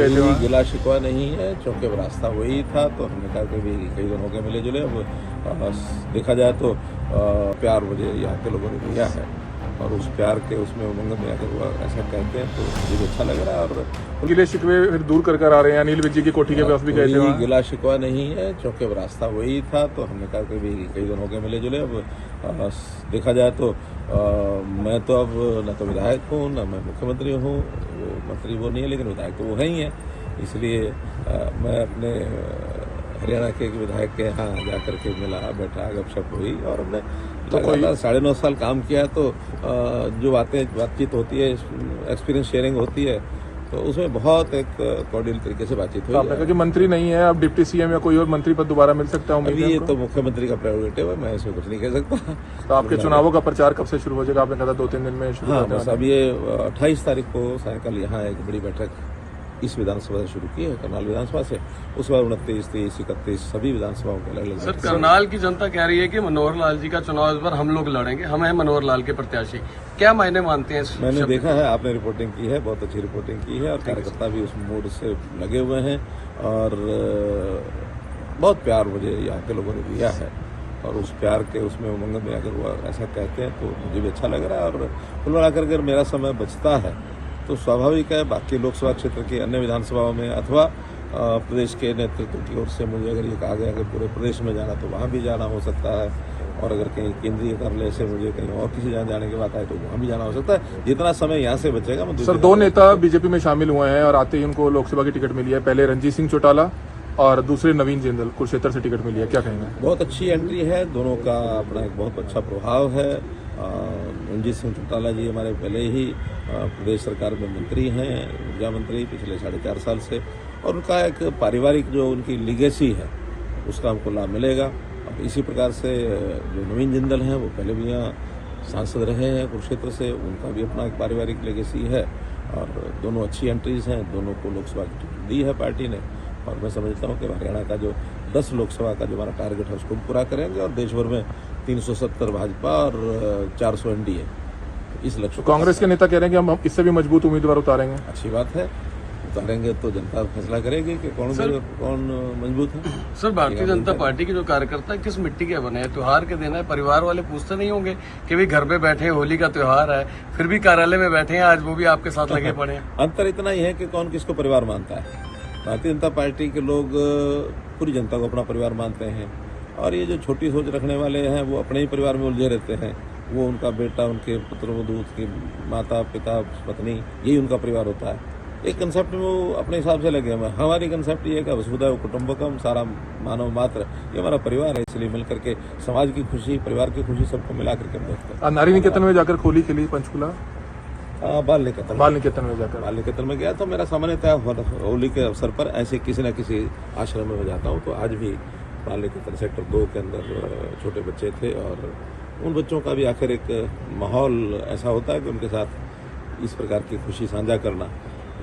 गए थे वहाँ? गिला शिकवा नहीं है, चौके पर रास्ता वही था, तो हमने कहा कि भी कई दिन हो गए मिले जुले। अब देखा जाए तो प्यार मुझे यहाँ के लोगों ने दिया है और उस प्यार के उसमें उमंग में अगर वो ऐसा कहते हैं तो मुझे भी अच्छा लग रहा है। और गिले शिकवे फिर दूर कर आ रहे हैं। अनिल विज जी की कोठी के पास भी गए थे वहाँ? गिला शिकवा नहीं है, चौके पर रास्ता वही था, तो हमने कहा कि भी कई दिन हो गए मिले जुले। अब देखा जाए तो मैं तो अब न तो विधायक हूँ न मैं मुख्यमंत्री हूँ, वो मंत्री वो नहीं है, लेकिन विधायक तो वो है ही है। इसलिए मैं अपने हरियाणा के विधायक के यहाँ जा कर के मिला, बैठा, गपशप हुई और हमने लगातार 9.5 साल काम किया। तो जो बातचीत होती है, एक्सपीरियंस शेयरिंग होती है, तो उसमें बहुत एक कॉर्डियल तरीके से बातचीत हुई। आपने कहा कि मंत्री नहीं है, अब डिप्टी सीएम या कोई और मंत्री पद दोबारा मिल सकता है? अभी ये तो मुख्यमंत्री का प्रेरोगेटिव है, मैं इसमें कुछ नहीं कह सकता। तो आपके चुनावों का प्रचार कब से शुरू हो जाएगा? आपने कहा था 2-3 दिन में शुरू हाँ, होने बस वाला है। अब ये 28 तारीख को सायंकाल यहाँ एक बड़ी बैठक इस विधानसभा से शुरू की है, करनाल विधानसभा से। उसके बाद 29, 30, 31 सभी विधानसभाओं के अलग अलग। सर, करनाल की जनता कह रही है कि मनोहर लाल जी का चुनाव इस बार हम लोग लड़ेंगे, हम हैं मनोहर लाल के प्रत्याशी। क्या मायने मानते हैं? मैंने देखा है, आपने रिपोर्टिंग की है, बहुत अच्छी रिपोर्टिंग की है और कार्यकर्ता भी उस मूड से लगे हुए हैं और बहुत प्यार मुझे यहाँ के लोगों ने दिया है और उस प्यार के उसमें उमंग में अगर वो ऐसा कहते हैं तो मुझे भी अच्छा लग रहा है। और कुल मिलाकर अगर मेरा समय बचता है तो स्वाभाविक है बाकी लोकसभा क्षेत्र की अन्य विधानसभाओं में अथवा प्रदेश के नेतृत्व की ओर से मुझे अगर ये कहा गया कि पूरे प्रदेश में जाना तो वहाँ भी जाना हो सकता है और अगर कहीं केंद्रीय कार्यालय से मुझे कहीं और किसी जगह जाने की बात आए तो वहाँ भी जाना हो सकता है। जितना समय यहाँ से बचेगा मैं सर, 2 नेता बीजेपी में शामिल हुए हैं और आते ही उनको लोकसभा की टिकट मिली है। पहले रणजीत सिंह चौटाला और दूसरे नवीन जिंदल, कुरुक्षेत्र से टिकट मिली है, क्या कहेंगे? बहुत अच्छी एंट्री है, दोनों का अपना एक बहुत अच्छा प्रभाव है। रणजीत सिंह चौटाला जी हमारे पहले ही प्रदेश सरकार में मंत्री हैं, ऊर्जा मंत्री पिछले 4.5 साल से, और उनका एक पारिवारिक जो उनकी लीगेसी है उसका हमको लाभ मिलेगा। अब इसी प्रकार से जो नवीन जिंदल हैं वो पहले भी यहाँ सांसद रहे हैं कुरुक्षेत्र से, उनका भी अपना एक पारिवारिक लीगेसी है और दोनों अच्छी एंट्रीज हैं, दोनों को लोकसभा की टिकट दी है पार्टी ने। और मैं समझता हूँ कि हरियाणा का जो 10 लोकसभा का जो हमारा टारगेट है उसको पूरा करेंगे और देश भर में 370 भाजपा और 400 एनडीए, इस लक्ष्य। कांग्रेस के नेता कह रहे हैं कि हम इससे भी मजबूत उम्मीदवार उतारेंगे। अच्छी बात है, उतारेंगे तो जनता फैसला करेगी कि कौन मजबूत है। सर, भारतीय जनता पार्टी के जो कार्यकर्ता किस मिट्टी के बने हैं? त्योहार के दिन है, परिवार वाले पूछते नहीं होंगे कि भाई घर पे बैठे हैं, होली का त्योहार है, फिर भी कार्यालय में बैठे हैं, आज वो भी आपके साथ लगे पड़े हैं। अंतर इतना ही है कि कौन किसको परिवार मानता है। भारतीय जनता पार्टी के लोग पूरी जनता को अपना परिवार मानते हैं और ये जो छोटी सोच रखने वाले हैं वो अपने ही परिवार में उलझे रहते हैं। वो उनका बेटा, उनके पुत्रवधू, उसकी माता पिता, पत्नी, यही उनका परिवार होता है। एक कंसेप्ट में वो अपने हिसाब से लगे हुए हैं। हमारी कंसेप्ट ये है कि वसुधैव कुटुंबकम, सारा मानव मात्र ये हमारा परिवार है, इसलिए मिलकर के समाज की खुशी, परिवार की खुशी सबको मिला करके हम देखते हैं। नारी निकेतन में जाकर होली खेली पंचकुला? बाल निकेतन में जाकर बाल निकेतन में गया तो मेरा सामान्यतः होली के अवसर पर ऐसे किसी न किसी आश्रम में जाता हूँ। तो आज भी बाल निकेतन सेक्टर 2 के अंदर छोटे बच्चे थे और उन बच्चों का भी आखिर एक माहौल ऐसा होता है कि उनके साथ इस प्रकार की खुशी साझा करना,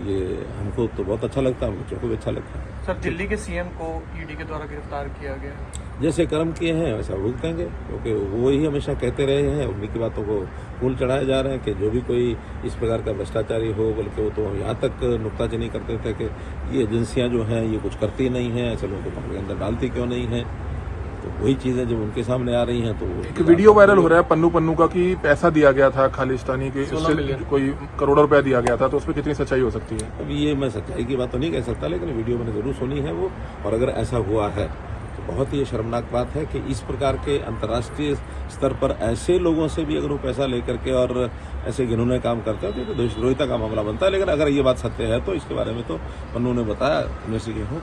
ये हमको तो बहुत अच्छा लगता है, बच्चों को भी अच्छा लगता है। सर, दिल्ली के सीएम को ईडी के द्वारा गिरफ्तार किया गया। जैसे कर्म किए हैं वैसा भुगतेंगे, क्योंकि वो ही हमेशा कहते रहे हैं, उन्हीं की बातों को फूल चढ़ाए जा रहे हैं कि जो भी कोई इस प्रकार का भ्रष्टाचारी हो, बल्कि वो तो यहाँ तक नुक्ताचीनी करते थे कि ये एजेंसियाँ जो हैं ये कुछ करती नहीं हैं, ऐसे लोगों को पकड़ के अंदर डालती क्यों नहीं है। तो वही चीज़ें जब उनके सामने आ रही हैं तो एक वीडियो वायरल हो रहा है पन्नू का कि पैसा दिया गया था खालिस्तानी के, कोई करोड़ों रुपया दिया गया था, तो उसमें कितनी सच्चाई हो सकती है? अभी ये मैं सच्चाई की बात तो नहीं कह सकता, लेकिन वीडियो मैंने जरूर सुनी है वो, और अगर ऐसा हुआ है तो बहुत ही शर्मनाक बात है कि इस प्रकार के अंतर्राष्ट्रीय स्तर पर ऐसे लोगों से भी अगर वो पैसा लेकर के और ऐसे घिनौने काम करते हैं तो देशद्रोहिता का मामला बनता है। लेकिन अगर ये बात सत्य है तो इसके बारे में तो पन्नू ने बताया, इन्वेस्टिगेशन हो।